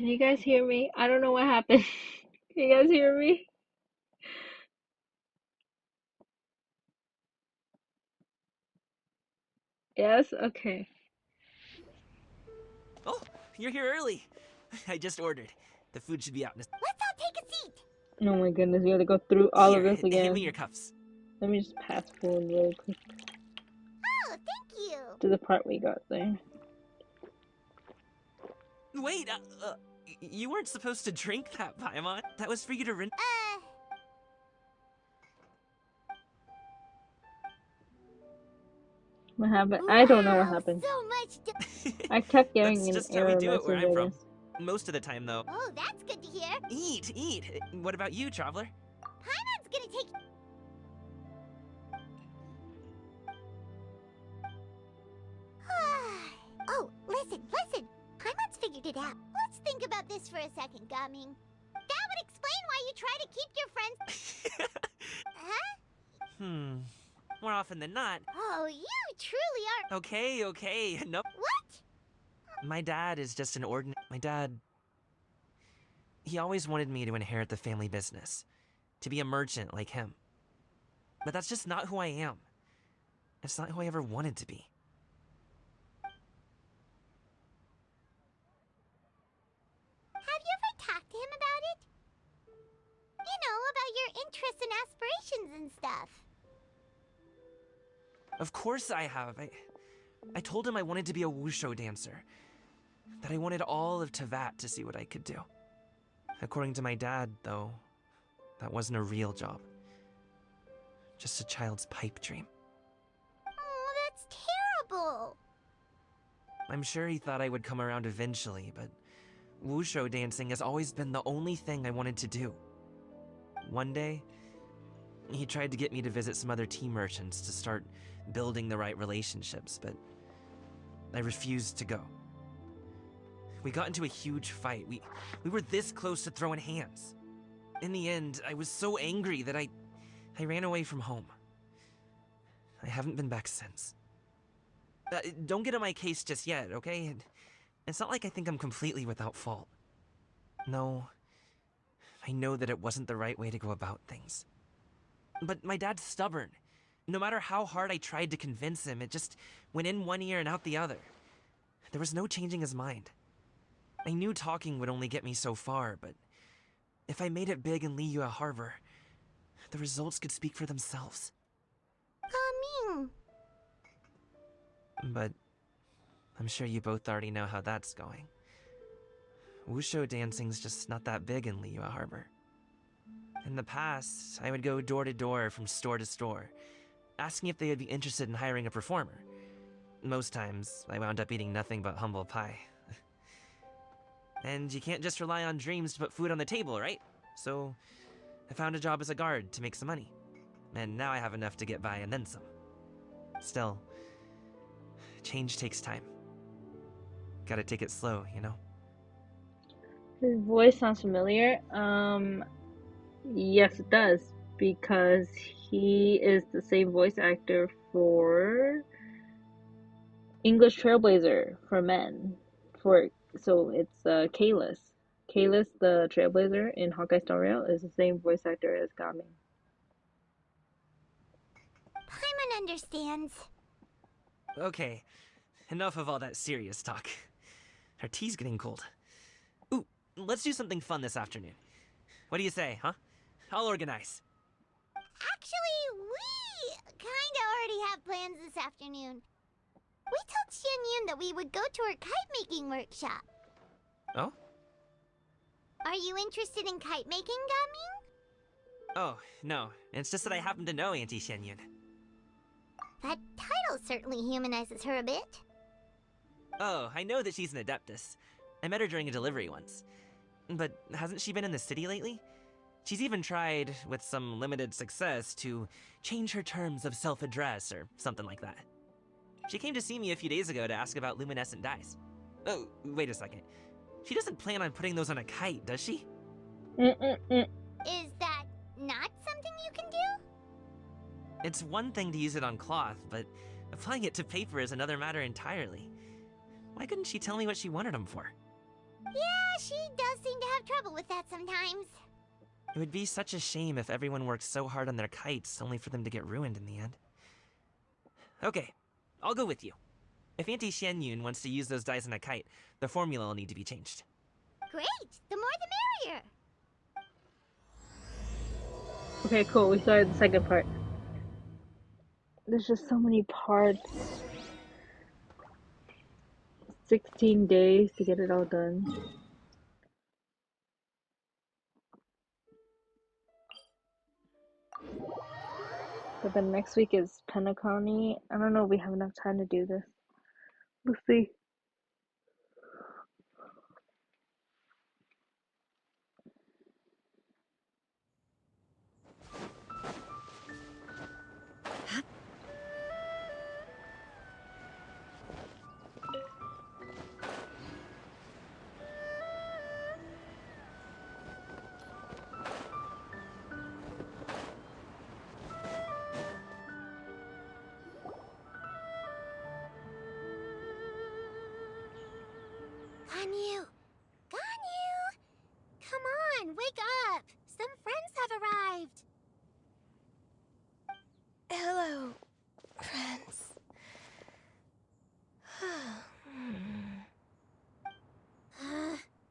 Can you guys hear me? I don't know what happened. Can you guys hear me? Yes? Okay. Oh, you're here early. I just ordered. The food should be out in a... Let's all take a seat. Oh my goodness, you have to go through all of Here, this hand me again. your cups. Let me just pass forward really quick Oh, thank you. to the part we got there. Wait, you weren't supposed to drink that, Paimon. That was for you to rinse. What happened? I don't know what Wow, happened. so much. I kept getting That's an just how we error do it where message, I'm I from. guess. Most of the time, though. Oh, that's good to hear. Eat, eat. What about you, traveler? Paimon's gonna take... Oh, listen. Paimon's figured it out. Let's think about this for a second, Gaming. That would explain why you try to keep your friends... Huh? More often than not. Oh, you truly are... Okay. Nope. What? My dad is just an ordinary... My dad... He always wanted me to inherit the family business. To be a merchant like him. But that's just not who I am. It's not who I ever wanted to be. Have you ever talked to him about it? You know, about your interests and aspirations and stuff. Of course I have. I told him I wanted to be a wushu dancer. That I wanted all of Teyvat to see what I could do. According to my dad, though, that wasn't a real job. Just a child's pipe dream. Oh, that's terrible. I'm sure he thought I would come around eventually, but wushu dancing has always been the only thing I wanted to do. One day, he tried to get me to visit some other tea merchants to start building the right relationships, but I refused to go. We got into a huge fight. We were this close to throwing hands. In the end, I was so angry that I ran away from home. I haven't been back since. Don't get on my case just yet, okay? It's not like I think I'm completely without fault. No, I know that it wasn't the right way to go about things. But my dad's stubborn. No matter how hard I tried to convince him, it just went in one ear and out the other. There was no changing his mind. I knew talking would only get me so far, but if I made it big in Liyue Harbor, the results could speak for themselves. Gaming. But I'm sure you both already know how that's going. Wushu dancing's just not that big in Liyue Harbor. In the past, I would go door to door from store to store, asking if they would be interested in hiring a performer. Most times, I wound up eating nothing but humble pie. And you can't just rely on dreams to put food on the table, right? So, I found a job as a guard to make some money. And now I have enough to get by and then some. Still, change takes time. Gotta take it slow, you know? His voice sounds familiar. Yes, it does, because he is the same voice actor for English Trailblazer for men. So it's Kalis. Kalis, the Trailblazer in Hawkeye Star Rail, is the same voice actor as Gaming. Paimon understands. Okay, enough of all that serious talk. Our tea's getting cold. Ooh, let's do something fun this afternoon. What do you say, huh? I'll organize. Actually, we kinda already have plans this afternoon. We told Xian Yun that we would go to her kite-making workshop. Oh? Are you interested in kite-making, Gaming? Oh, no. It's just that I happen to know Auntie Xianyun. That title certainly humanizes her a bit. Oh, I know that she's an Adeptus. I met her during a delivery once. But hasn't she been in the city lately? She's even tried, with some limited success, to change her terms of self-address or something like that. She came to see me a few days ago to ask about luminescent dyes. Oh, wait a second. She doesn't plan on putting those on a kite, does she? Is that not something you can do? It's one thing to use it on cloth, but applying it to paper is another matter entirely. Why couldn't she tell me what she wanted them for? Yeah, she does seem to have trouble with that sometimes. It would be such a shame if everyone worked so hard on their kites only for them to get ruined in the end. Okay, I'll go with you. If Auntie Xianyun wants to use those dies on a kite, the formula will need to be changed. Great! The more the merrier! Okay, cool. We started the second part. There's just so many parts. 16 days to get it all done. But then next week is Penacony. I don't know if we have enough time to do this. We'll see. Ganyu! Ganyu! Come on, wake up! Some friends have arrived! Hello, friends.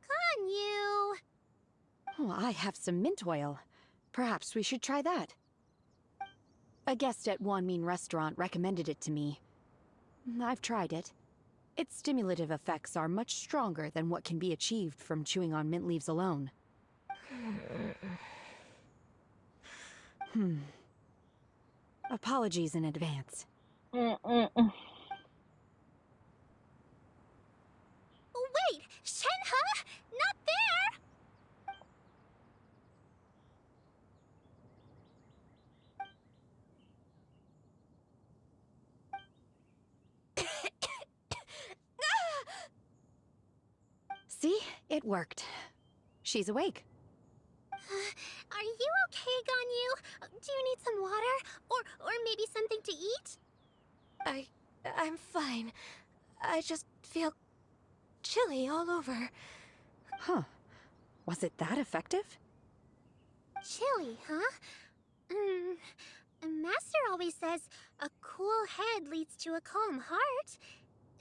Ganyu! Oh, I have some mint oil. Perhaps we should try that. A guest at Wanmin Restaurant recommended it to me. I've tried it. Its stimulative effects are much stronger than what can be achieved from chewing on mint leaves alone. Apologies in advance. Mm-mm-mm. Wait! Shenhe? Not there! See? It worked. She's awake. Are you okay, Ganyu? Do you need some water? Or maybe something to eat? I'm fine. I just feel chilly all over. Huh. Was it that effective? Chilly, huh? Master always says a cool head leads to a calm heart.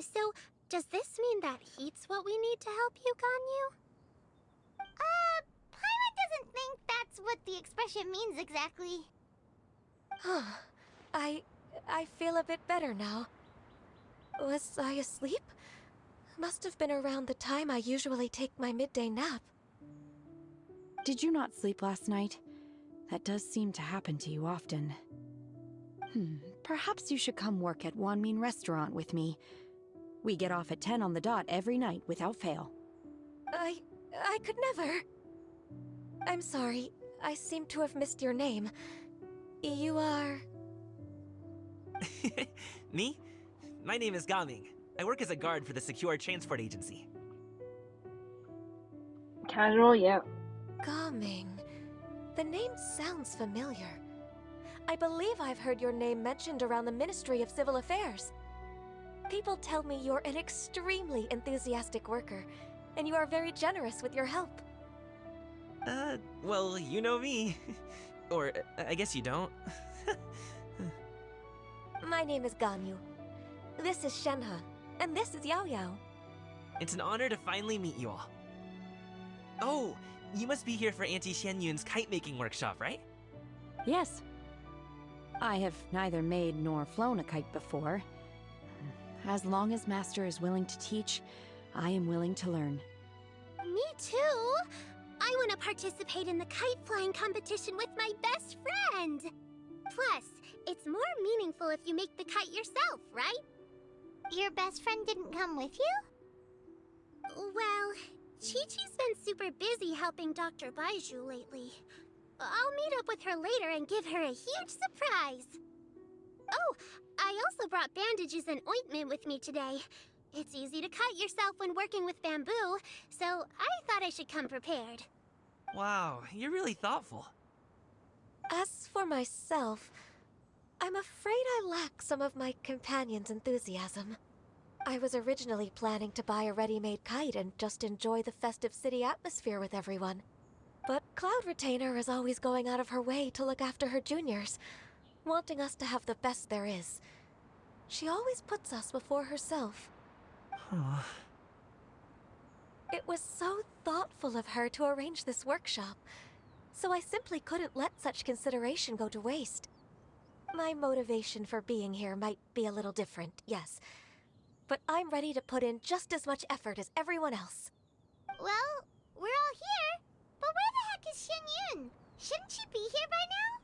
So, does this mean that heat's what we need to help you, Ganyu? Paimon doesn't think that's what the expression means exactly. I feel a bit better now. Was I asleep? Must have been around the time I usually take my midday nap. Did you not sleep last night? That does seem to happen to you often. Perhaps you should come work at Wanmin Restaurant with me. We get off at 10 on the dot every night without fail. I could never. I'm sorry. I seem to have missed your name. You are... Me? My name is Gaming. I work as a guard for the Secure Transport Agency. Casual, yeah. Gaming. The name sounds familiar. I believe I've heard your name mentioned around the Ministry of Civil Affairs. People tell me you're an extremely enthusiastic worker, and you are very generous with your help. Well, you know me. Or, I guess you don't. My name is Ganyu. This is Shenhe, and this is Yao Yao. It's an honor to finally meet you all. Oh, you must be here for Auntie Xianyun's kite-making workshop, right? Yes. I have neither made nor flown a kite before. As long as Master is willing to teach, I am willing to learn. Me too! I want to participate in the kite flying competition with my best friend! Plus, it's more meaningful if you make the kite yourself, right? Your best friend didn't come with you? Well, Chi-Chi's been super busy helping Dr. Baizhu lately. I'll meet up with her later and give her a huge surprise! Oh, I also brought bandages and ointment with me today. It's easy to cut yourself when working with bamboo, so I thought I should come prepared. Wow, you're really thoughtful. As for myself, I'm afraid I lack some of my companion's enthusiasm. I was originally planning to buy a ready-made kite and just enjoy the festive city atmosphere with everyone. But Cloud Retainer is always going out of her way to look after her juniors, wanting us to have the best there is. She always puts us before herself. Huh. It was so thoughtful of her to arrange this workshop, so I simply couldn't let such consideration go to waste. My motivation for being here might be a little different, yes, but I'm ready to put in just as much effort as everyone else. Well, we're all here, but where the heck is Shen Yun? Shouldn't she be here by now?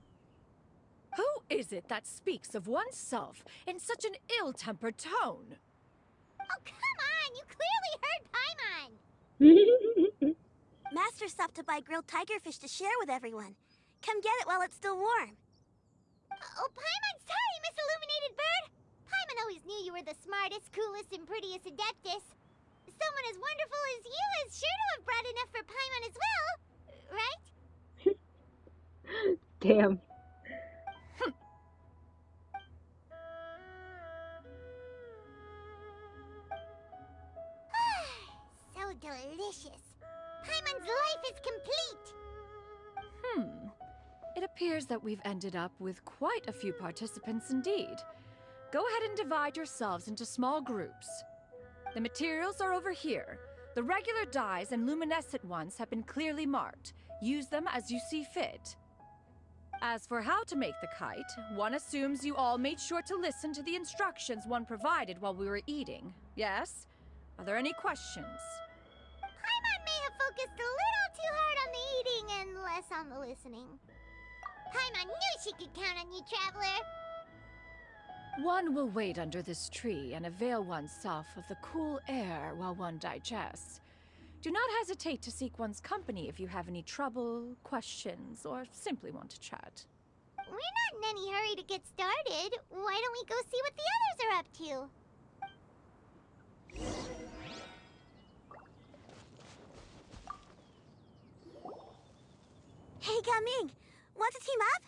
Who is it that speaks of oneself in such an ill-tempered tone? Oh, come on! You clearly heard Paimon! Master stopped to buy grilled tigerfish to share with everyone. Come get it while it's still warm. Oh, Paimon, sorry, Miss Illuminated Bird! Paimon always knew you were the smartest, coolest, and prettiest Adeptus. Someone as wonderful as you is sure to have brought enough for Paimon as well, right? Damn. So delicious. Paimon's life is complete. It appears that we've ended up with quite a few participants indeed. Go ahead and divide yourselves into small groups. The materials are over here. The regular dyes and luminescent ones have been clearly marked. Use them as you see fit. As for how to make the kite, one assumes you all made sure to listen to the instructions one provided while we were eating. Yes? Are there any questions? Paimon may have focused a little too hard on the eating and less on the listening. Paimon knew she could count on you, Traveler. One will wait under this tree and avail oneself of the cool air while one digests. Do not hesitate to seek one's company if you have any trouble, questions, or simply want to chat. We're not in any hurry to get started. Why don't we go see what the others are up to? Hey, Gaming! Want to team up?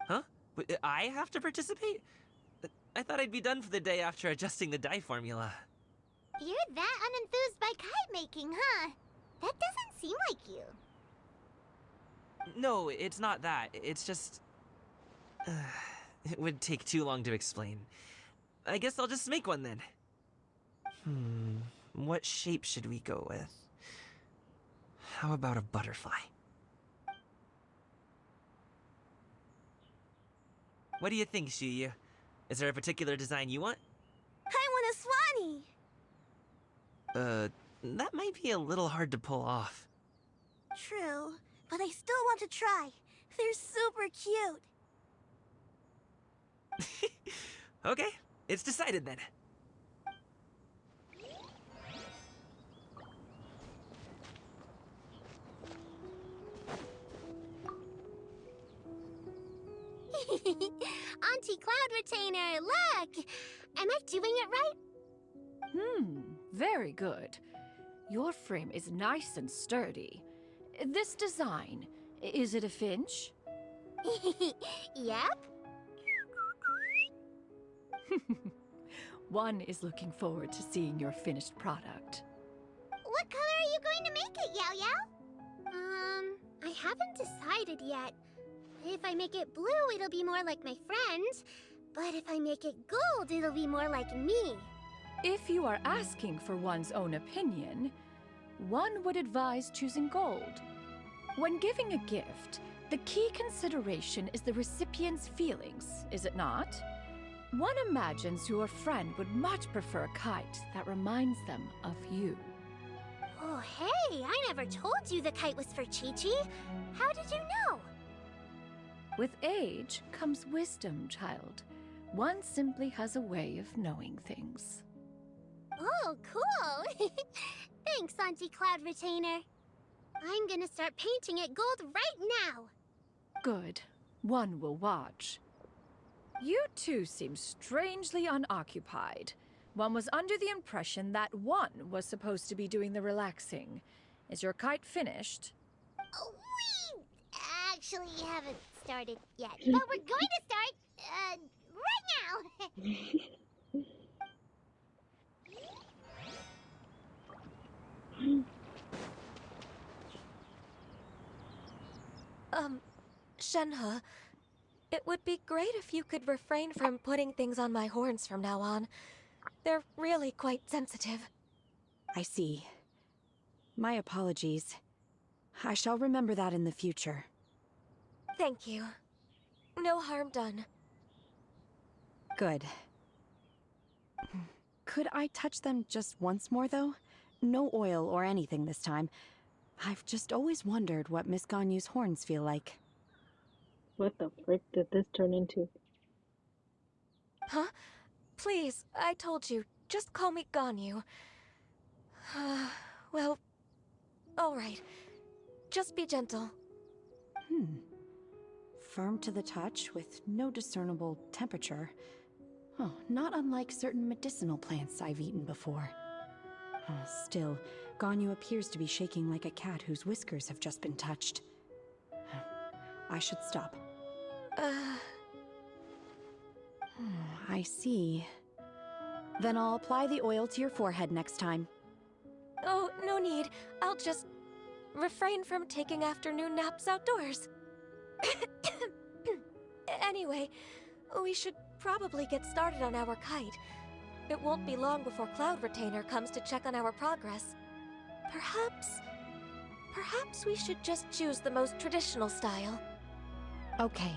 Huh? But I have to participate? I thought I'd be done for the day after adjusting the dye formula. You're that unenthused by kite making, huh? That doesn't seem like you. No, it's not that. It's just... it would take too long to explain. I guess I'll just make one then. What shape should we go with? How about a butterfly? What do you think, Shuyu? Is there a particular design you want? I want a swanee! That might be a little hard to pull off. True, but I still want to try. They're super cute. Okay, it's decided then. Auntie Cloud Retainer, look! Am I doing it right? Very good. Your frame is nice and sturdy. This design, is it a finch? Yep. One is looking forward to seeing your finished product. What color are you going to make it, Yao Yao? I haven't decided yet. If I make it blue, it'll be more like my friends. But if I make it gold, it'll be more like me. If you are asking for one's own opinion, one would advise choosing gold. When giving a gift, the key consideration is the recipient's feelings, is it not? One imagines your friend would much prefer a kite that reminds them of you. Oh, hey, I never told you the kite was for Chi-Chi. How did you know? With age comes wisdom, child. One simply has a way of knowing things. Oh, cool. Thanks, Auntie Cloud Retainer. I'm gonna start painting it gold right now. Good. One will watch. You two seem strangely unoccupied. One was under the impression that one was supposed to be doing the relaxing. Is your kite finished? Oh, we actually haven't started yet, but we're going to start, right now. Shenhe, it would be great if you could refrain from putting things on my horns from now on. They're really quite sensitive. I see. My apologies. I shall remember that in the future. Thank you. No harm done. Good. Could I touch them just once more, though? No oil or anything this time. I've just always wondered what Miss Ganyu's horns feel like. What the frick did this turn into? Huh? Please, I told you, just call me Ganyu. Well, alright. Just be gentle. Firm to the touch, with no discernible temperature. Oh, not unlike certain medicinal plants I've eaten before. Still, Ganyu appears to be shaking like a cat whose whiskers have just been touched. I should stop. I see. Then I'll apply the oil to your forehead next time. Oh, no need. I'll just refrain from taking afternoon naps outdoors. Anyway, we should probably get started on our kite. It won't be long before Cloud Retainer comes to check on our progress. Perhaps we should just choose the most traditional style. Okay.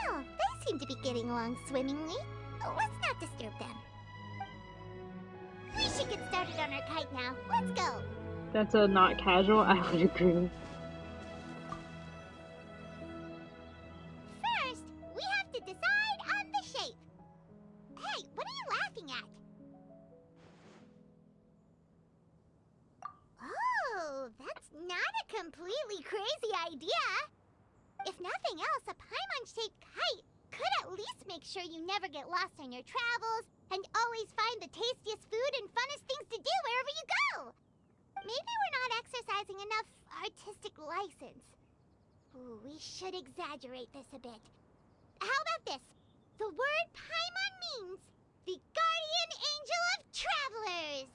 Well, they seem to be getting along swimmingly. Let's not disturb them. We should get started on our kite now. Let's go. That's a not casual, I would agree. First, we have to decide on the shape. Hey, what are you laughing at? Oh, that's not a completely crazy idea. If nothing else, a Paimon-shaped kite could at least make sure you never get lost on your travels and always find the tastiest food and funnest things to do wherever you go. Maybe we're not exercising enough artistic license. Ooh, we should exaggerate this a bit. How about this? The word Paimon means the guardian angel of travelers.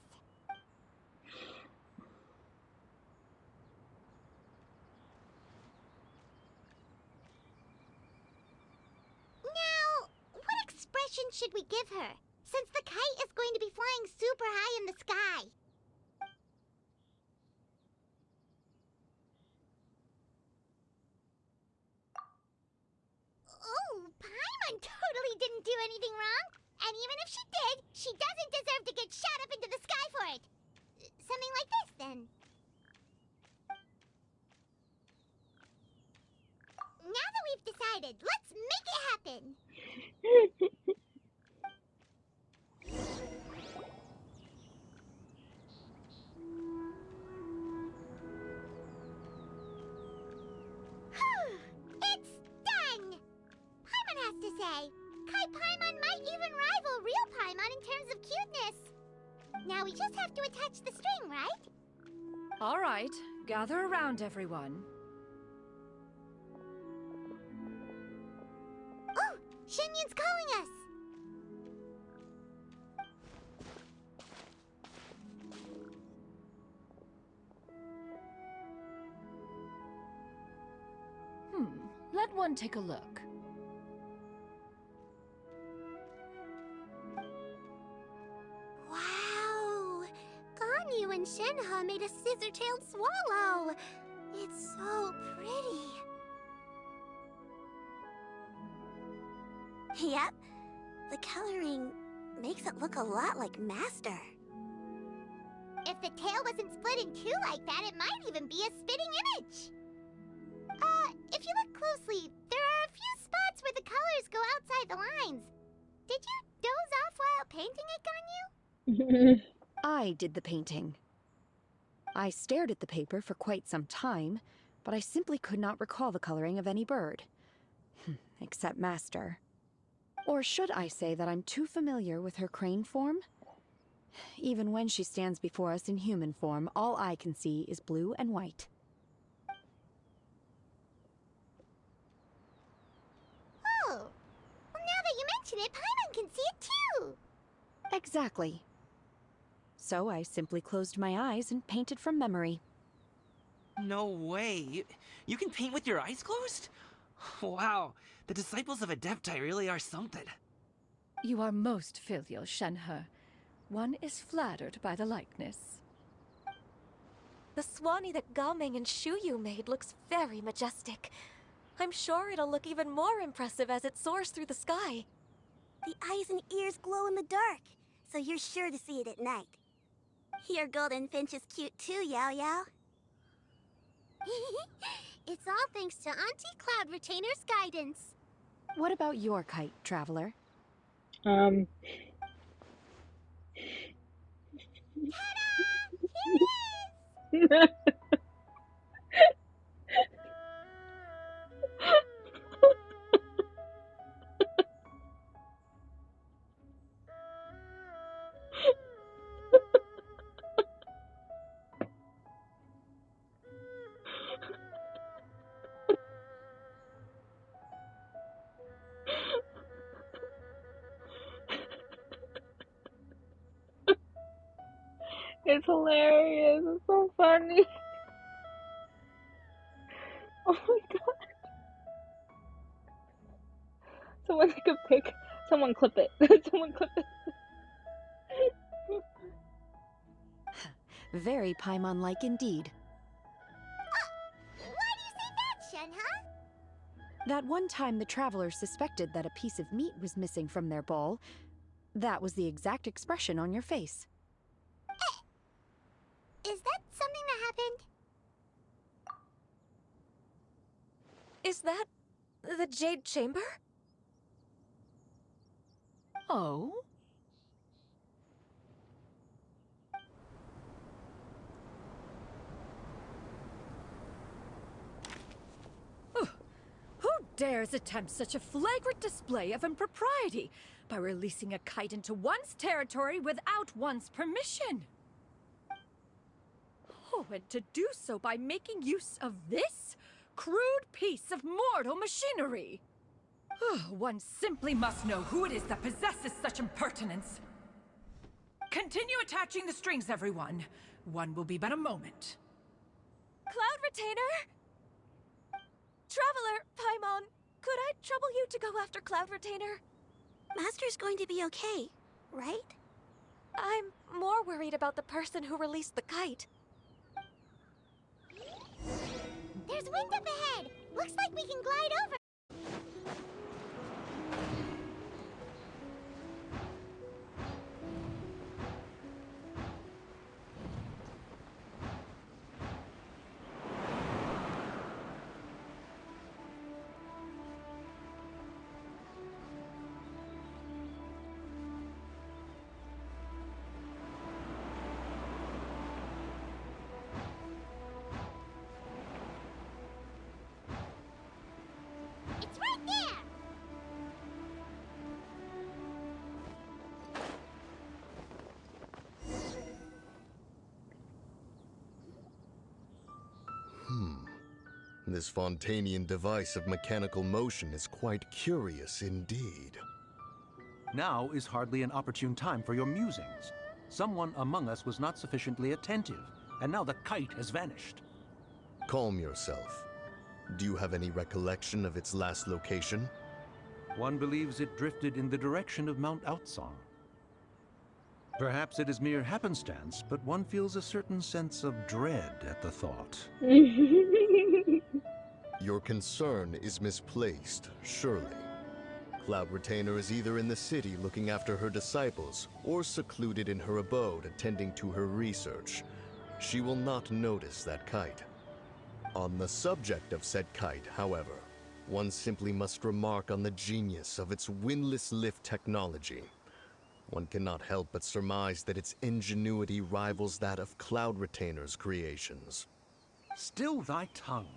Now, what expression should we give her, since the kite is going to be flying super high in the sky? Oh, Paimon totally didn't do anything wrong. And even if she did, she doesn't deserve to get shot up into the sky for it. Something like this, then. Now that we've decided, let's make it happen. It's done! Paimon has to say, Kai Paimon might even rival real Paimon in terms of cuteness. Now we just have to attach the string, right? All right, gather around, everyone. Oh, Shenyun's calling us! Let one take a look. Wow! Ganyu and Shenhe made a scissor-tailed swallow! It's so pretty! Yep, the coloring makes it look a lot like Master. If the tail wasn't split in two like that, it might even be a spitting image! If you look closely, there are a few spots where the colors go outside the lines. Did you doze off while painting it, Ganyu? I did the painting. I stared at the paper for quite some time, but I simply could not recall the coloring of any bird. Except Master. Or should I say that I'm too familiar with her crane form? Even when she stands before us in human form, all I can see is blue and white. Oh, well, now that you mention it, Paimon can see it too! Exactly. So I simply closed my eyes and painted from memory. No way. You can paint with your eyes closed? Wow, the disciples of Adepti really are something. You are most filial, Shenhe. One is flattered by the likeness. The Swanee that Gaming and Shuyu made looks very majestic. I'm sure it'll look even more impressive as it soars through the sky. The eyes and ears glow in the dark, so you're sure to see it at night. Your golden finch is cute too, Yao Yao. It's all thanks to Auntie Cloud Retainer's guidance. What about your kite, Traveler? Um, Here it is! it's hilarious. It's so funny. Oh my god. Someone take a pic. Someone clip it. Someone clip it. Very Paimon-like indeed. Why do you say that, Shenhe? That one time the Traveler suspected that a piece of meat was missing from their bowl, that was the exact expression on your face. Is that something that happened? Is that the Jade Chamber? Oh? Who dares attempt such a flagrant display of impropriety by releasing a kite into one's territory without one's permission? Oh, and to do so by making use of this crude piece of mortal machinery. One simply must know who it is that possesses such impertinence. Continue attaching the strings, everyone. One will be but a moment. Cloud Retainer? Traveler, Paimon, could I trouble you to go after Cloud Retainer? Master's going to be okay, right? I'm more worried about the person who released the kite. There's wind up ahead! Looks like we can glide over! It's right there! This Fontanian device of mechanical motion is quite curious indeed. Now is hardly an opportune time for your musings. Someone among us was not sufficiently attentive, and now the kite has vanished. Calm yourself. Do you have any recollection of its last location? One believes it drifted in the direction of Mount Outsong. Perhaps it is mere happenstance, but one feels a certain sense of dread at the thought. Your concern is misplaced, surely. Cloud Retainer is either in the city looking after her disciples, or secluded in her abode attending to her research. She will not notice that kite. On the subject of said kite, however, one simply must remark on the genius of its windless lift technology. One cannot help but surmise that its ingenuity rivals that of Cloud Retainer's creations. Still thy tongue.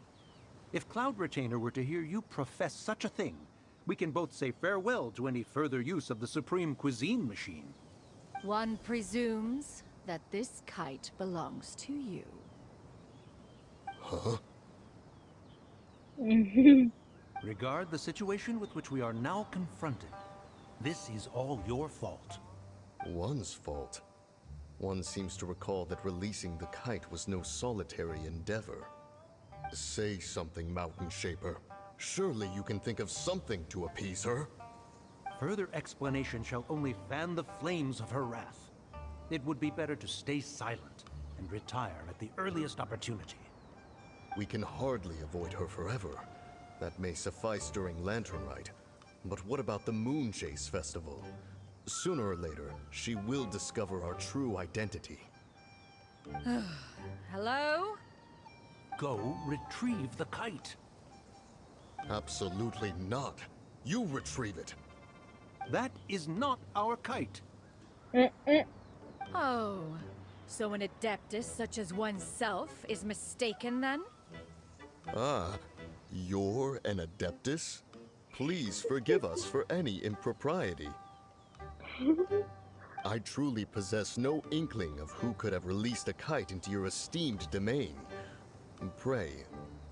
If Cloud Retainer were to hear you profess such a thing, we can both say farewell to any further use of the Supreme Cuisine Machine. One presumes that this kite belongs to you. Huh? Regard the situation with which we are now confronted. This is all your fault. One's fault? One seems to recall that releasing the kite was no solitary endeavor. Say something, Mountain Shaper. Surely you can think of something to appease her. Further explanation shall only fan the flames of her wrath. It would be better to stay silent and retire at the earliest opportunity. We can hardly avoid her forever. That may suffice during Lantern Rite. But what about the Moon Chase Festival? Sooner or later, she will discover our true identity. Hello? Go retrieve the kite. Absolutely not. You retrieve it. That is not our kite. Oh, so an adeptus such as oneself is mistaken then? Ah, you're an Adeptus? Please forgive us for any impropriety. I truly possess no inkling of who could have released a kite into your esteemed domain. Pray,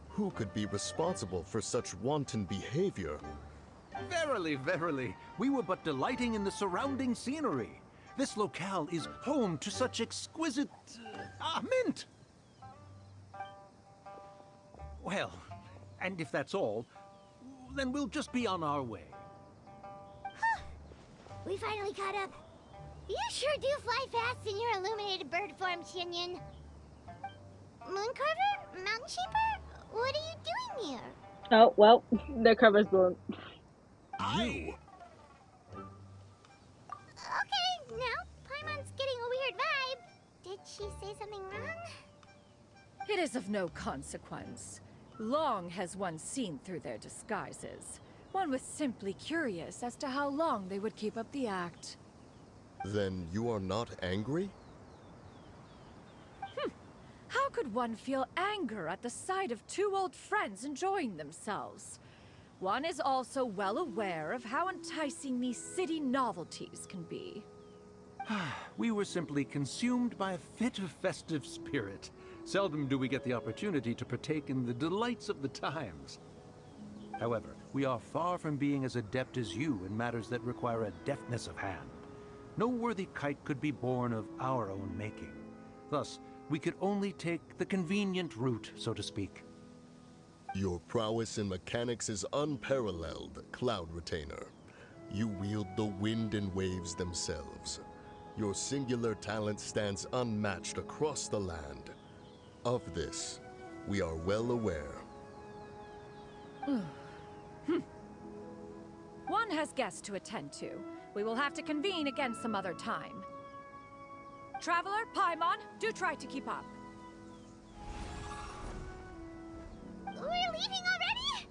who could be responsible for such wanton behavior? Verily, verily, we were but delighting in the surrounding scenery. This locale is home to such exquisite... mint! Well, and if that's all, then we'll just be on our way. We finally caught up. You sure do fly fast in your illuminated bird form, Shinyan. Mooncarver? Mountain Shaper? What are you doing here? Oh, well, their cover's blown. You? Okay, now Paimon's getting a weird vibe. Did she say something wrong? It is of no consequence. Long has one seen through their disguises. One was simply curious as to how long they would keep up the act. Then you are not angry? How could one feel anger at the sight of two old friends enjoying themselves? One is also well aware of how enticing these city novelties can be. We were simply consumed by a fit of festive spirit. Seldom do we get the opportunity to partake in the delights of the times. However, we are far from being as adept as you in matters that require a deftness of hand. No worthy kite could be born of our own making. Thus, we could only take the convenient route, so to speak. Your prowess in mechanics is unparalleled, Cloud Retainer. You wield the wind and waves themselves. Your singular talent stands unmatched across the land. Of this, we are well aware. One has guests to attend to. We will have to convene again some other time. Traveler, Paimon, do try to keep up. We're leaving already?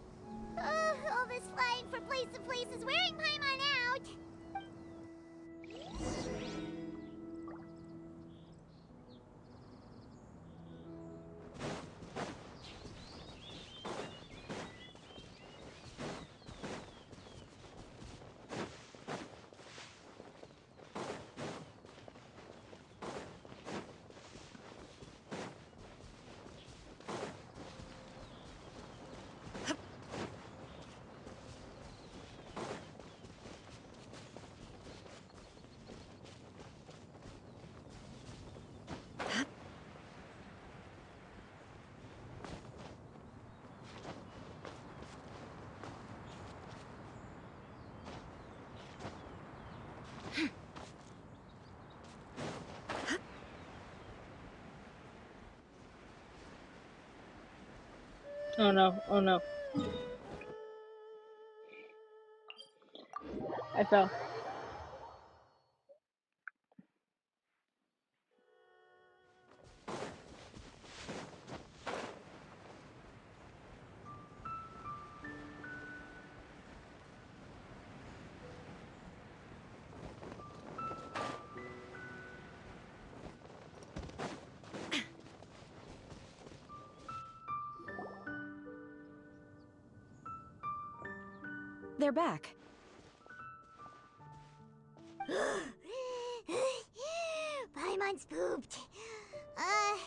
All this flying from place to place is wearing Paimon out. Oh no, oh no. I fell. They're back. Paimon's pooped. Hi.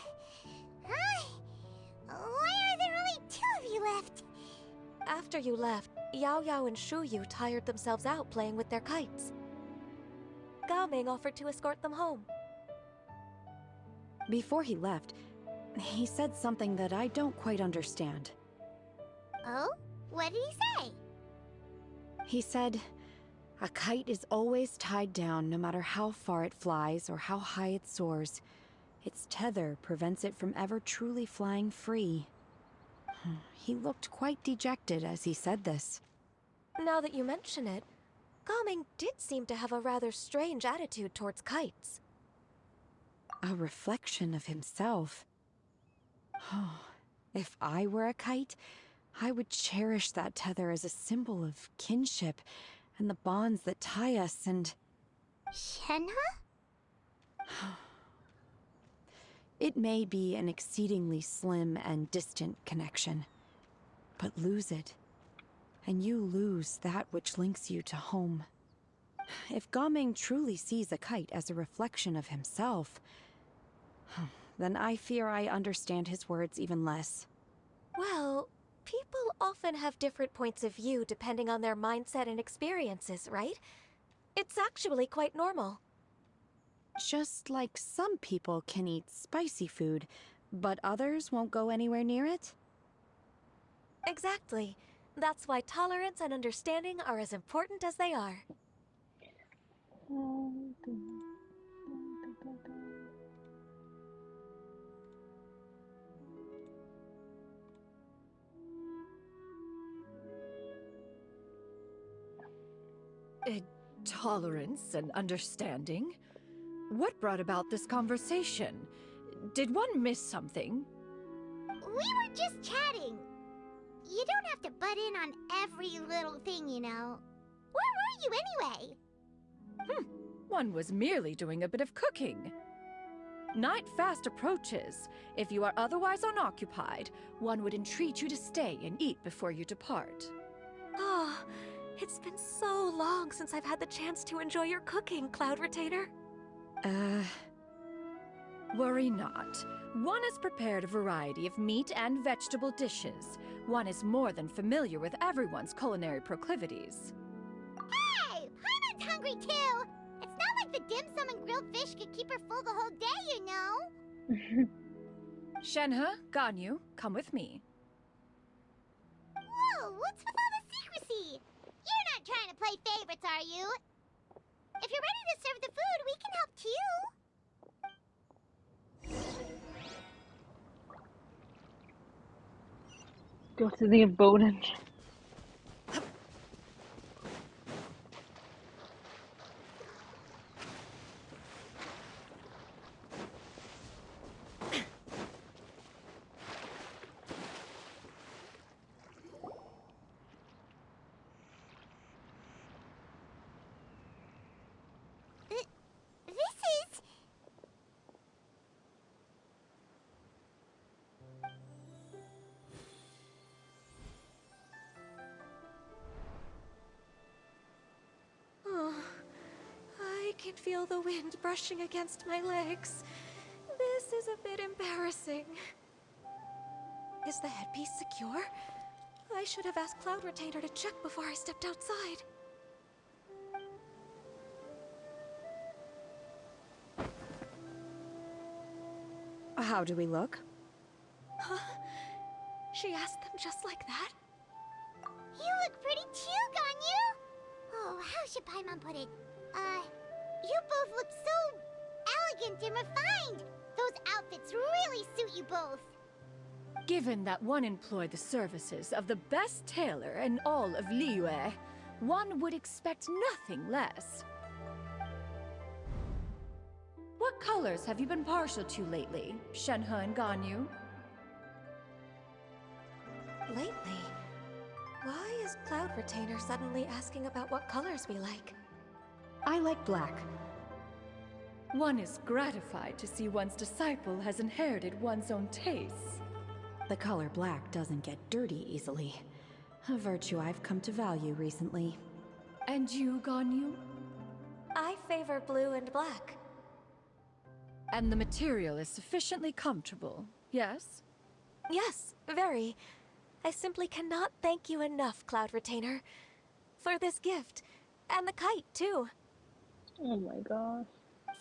Why are there only two of you left? After you left, Yao Yao and Shu Yu tired themselves out playing with their kites. Gao Ming offered to escort them home. Before he left, He said something that I don't quite understand. Oh? What did he say? He said, a kite is always tied down no matter how far it flies or how high it soars. Its tether prevents it from ever truly flying free. He looked quite dejected as he said this. Now that you mention it, Gaming did seem to have a rather strange attitude towards kites. A reflection of himself. If I were a kite, I would cherish that tether as a symbol of kinship and the bonds that tie us and... Shenhe? It may be an exceedingly slim and distant connection, but lose it, and you lose that which links you to home. If Gaming truly sees a kite as a reflection of himself, then I fear I understand his words even less. Well, people often have different points of view depending on their mindset and experiences, right? It's actually quite normal. Just like some people can eat spicy food, but others won't go anywhere near it? Exactly. That's why tolerance and understanding are as important as they are. Tolerance and understanding? What brought about this conversation? Did one miss something? We were just chatting. You don't have to butt in on every little thing, you know. Where were you anyway? One was merely doing a bit of cooking. Night fast approaches. If you are otherwise unoccupied, one would entreat you to stay and eat before you depart. Oh, it's been so long since I've had the chance to enjoy your cooking, Cloud Retainer. Worry not. One has prepared a variety of meat and vegetable dishes. One is more than familiar with everyone's culinary proclivities. Hey! Paimon's hungry too! It's not like the dim sum and grilled fish could keep her full the whole day, you know? Shenhe, Ganyu, come with me. Whoa, what's with all the secrecy? You're not trying to play favorites, are you? If you're ready to serve the food, we can help too. Go to the abode. This is... Oh, I can feel the wind brushing against my legs. This is a bit embarrassing. Is the headpiece secure? I should have asked Cloud Retainer to check before I stepped outside. How do we look? Huh? She asked them just like that? You look pretty too, Ganyu! Oh, how should Paimon put it? You both look so elegant and refined! Those outfits really suit you both! Given that one employed the services of the best tailor in all of Liyue, one would expect nothing less. What colors have you been partial to lately, Shenhe and Ganyu? Lately? Why is Cloud Retainer suddenly asking about what colors we like? I like black. One is gratified to see one's disciple has inherited one's own tastes. The color black doesn't get dirty easily. A virtue I've come to value recently. And you, Ganyu? I favor blue and black. And the material is sufficiently comfortable, yes? Yes, very. I simply cannot thank you enough, Cloud Retainer. For this gift. And the kite, too. Oh my gosh.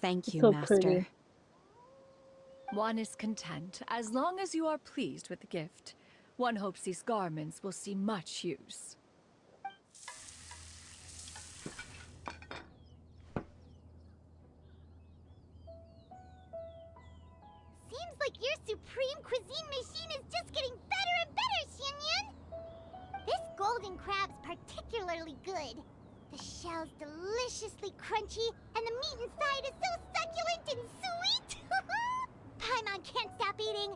Thank you, So Master. pretty. One is content, as long as you are pleased with the gift. One hopes these garments will see much use. Seems like your supreme cuisine machine is just getting better and better, Xinyun! This golden crab's particularly good. The shell's deliciously crunchy, and the meat inside is so succulent and sweet! Paimon can't stop eating.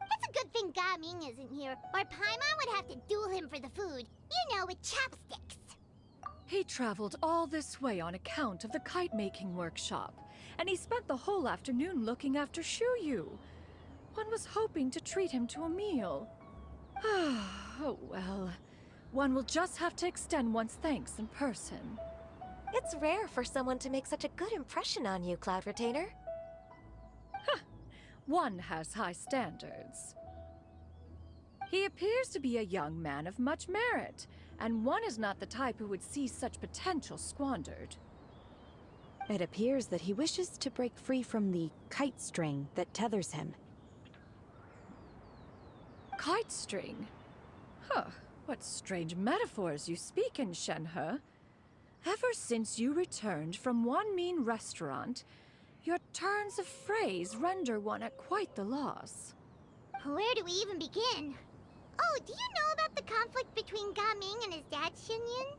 It's a good thing Gaming isn't here, or Paimon would have to duel him for the food. You know, with chopsticks. He traveled all this way on account of the kite-making workshop, and he spent the whole afternoon looking after Shuyu. One was hoping to treat him to a meal. Oh well. One will just have to extend one's thanks in person. It's rare for someone to make such a good impression on you, Cloud Retainer. One has high standards. He appears to be a young man of much merit, and one is not the type who would see such potential squandered. It appears that he wishes to break free from the kite string that tethers him. Kite string? Huh, what strange metaphors you speak in, Shenhe. Ever since you returned from One Mean Restaurant, your turns of phrase render one at quite the loss. Where do we even begin? Oh, do you know about the conflict between Gaming and his dad, Xinyun?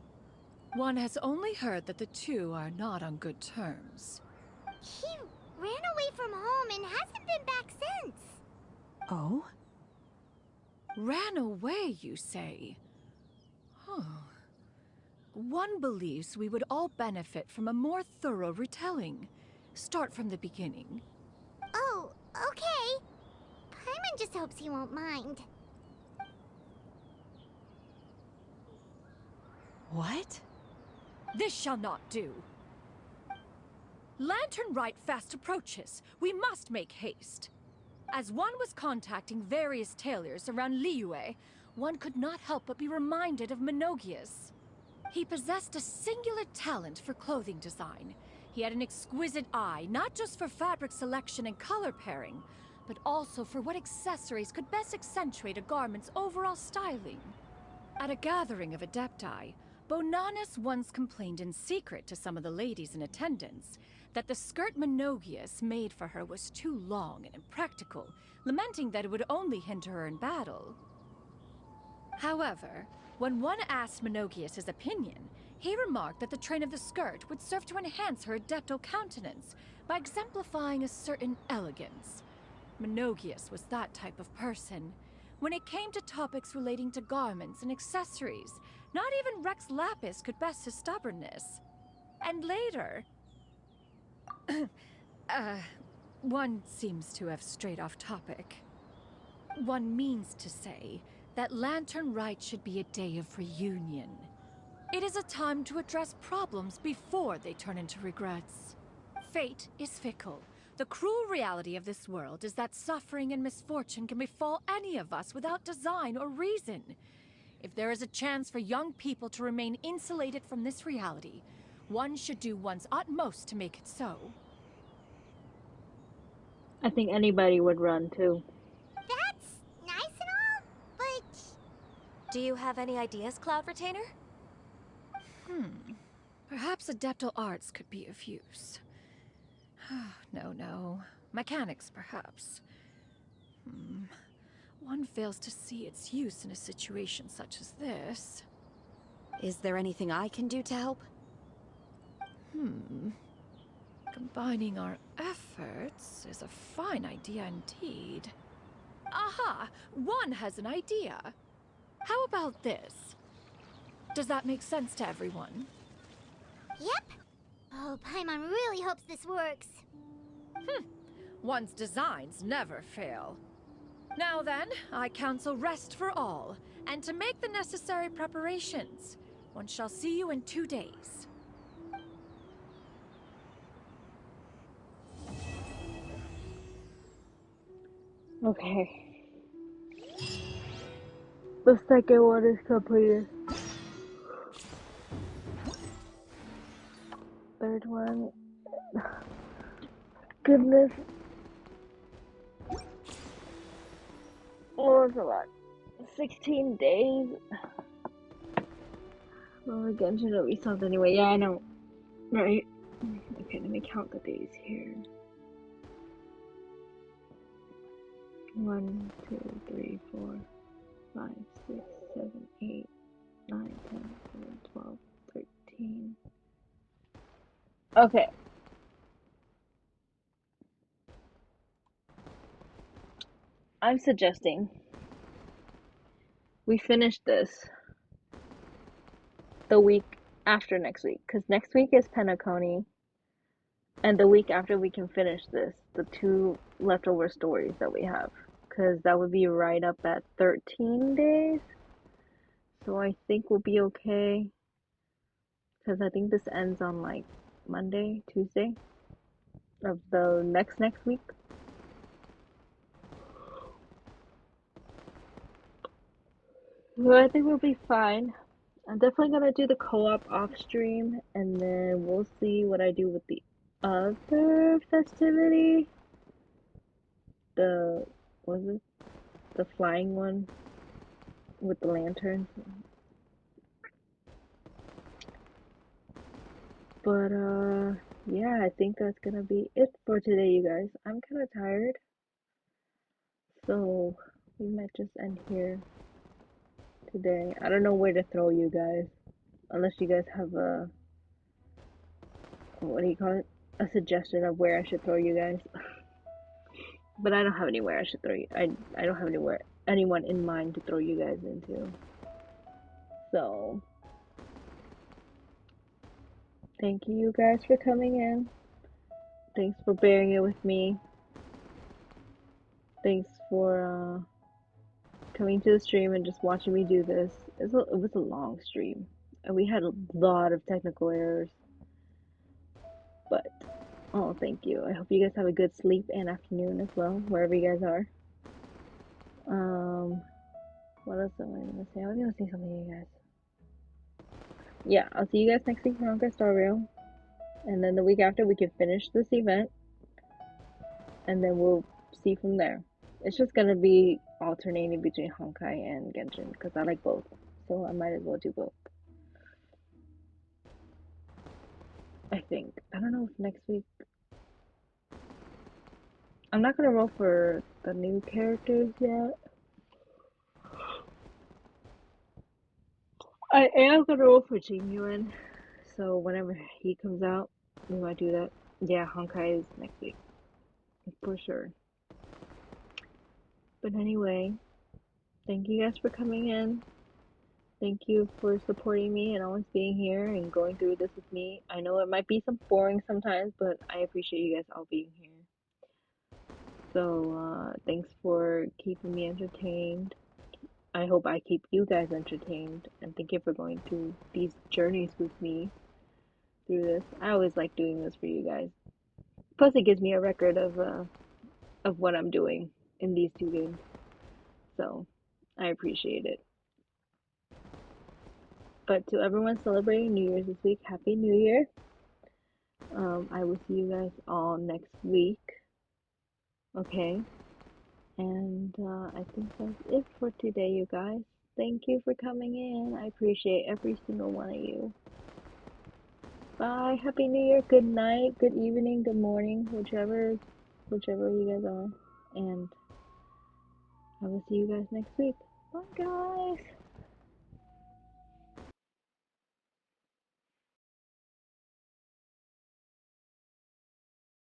One has only heard that the two are not on good terms. He ran away from home and hasn't been back since. Oh? Ran away, you say? Huh. One believes we would all benefit from a more thorough retelling. Start from the beginning. Oh, okay. Paimon just hopes he won't mind. What? This shall not do. Lantern Rite fast approaches. We must make haste. As one was contacting various tailors around Liyue, one could not help but be reminded of Menogias. He possessed a singular talent for clothing design. He had an exquisite eye, not just for fabric selection and color pairing, but also for what accessories could best accentuate a garment's overall styling. At a gathering of Adepti, Bonanis once complained in secret to some of the ladies in attendance that the skirt Menogias made for her was too long and impractical, lamenting that it would only hinder her in battle. However, when one asked Menogias his opinion, he remarked that the train of the skirt would serve to enhance her adeptal countenance by exemplifying a certain elegance. Menogias was that type of person. When it came to topics relating to garments and accessories, not even Rex Lapis could best his stubbornness. And later... one seems to have strayed off topic. One means to say that Lantern Rite should be a day of reunion. It is a time to address problems before they turn into regrets. Fate is fickle. The cruel reality of this world is that suffering and misfortune can befall any of us without design or reason. If there is a chance for young people to remain insulated from this reality, one should do one's utmost to make it so. I think anybody would run too. That's nice and all, but... Do you have any ideas, Cloud Retainer? Perhaps adeptal arts could be of use. No. Mechanics, perhaps. One fails to see its use in a situation such as this. Is there anything I can do to help? Combining our efforts is a fine idea indeed. Aha! One has an idea. How about this? Does that make sense to everyone? Yep. Oh, Paimon really hopes this works. One's designs never fail. Now then, I counsel rest for all, and to make the necessary preparations. One shall see you in 2 days. Okay. The second one is completed. Third one. Goodness. Oh, it's a lot. 16 days. Well, Genshin will be something anyway. Yeah, I know. Right? Okay, let me count the days here. 1, 2, 3, 4, 5, 6, 7, 8, 9, 10, 11, 12, 13. Okay. I'm suggesting we finish this the week after next week, because next week is Penacony, and the week after we can finish this, the 2 leftover stories that we have, because that would be right up at 13 days. So I think we'll be okay, because I think this ends on like Monday, Tuesday of the next week. So I think we'll be fine. I'm definitely gonna do the co-op off stream, and then we'll see what I do with the other festivity. The was it the flying one with the lanterns? But yeah, I think that's gonna be it for today, you guys. I'm kind of tired, so we might just end here today. I don't know where to throw you guys, unless you guys have a, what do you call it? A suggestion of where I should throw you guys. But I don't have anywhere I should throw you. I don't have anyone in mind to throw you guys into. So thank you guys for coming in. Thanks for bearing it with me. Thanks for coming to the stream and just watching me do this. It was a long stream, and we had a lot of technical errors. But oh, thank you. I hope you guys have a good sleep and afternoon as well, wherever you guys are. What else am I gonna say? I was gonna say something to you guys. Yeah, I'll see you guys next week for Honkai Star Rail. And then the week after we can finish this event, and then we'll see from there. It's just gonna be alternating between Honkai and Genshin because I like both, so I might as well do both. I think. I don't know if next week. I'm not gonna roll for the new characters yet. I am gonna roll for Jingyuan, so whenever he comes out, we might do that. Yeah, Honkai is next week for sure. But anyway, thank you guys for coming in. Thank you for supporting me and always being here and going through this with me. I know it might be some boring sometimes, but I appreciate you guys all being here. So, thanks for keeping me entertained. I hope I keep you guys entertained, and thank you for going through these journeys with me through this. I always like doing this for you guys. Plus, it gives me a record of what I'm doing in these 2 games. So, I appreciate it. But to everyone celebrating New Year's this week, Happy New Year. I will see you guys all next week. Okay. And I think that's it for today, you guys. Thank you for coming in. I appreciate every single one of you. Bye. Happy New Year. Good night. Good evening. Good morning. Whichever you guys are. And I will see you guys next week. Bye, guys.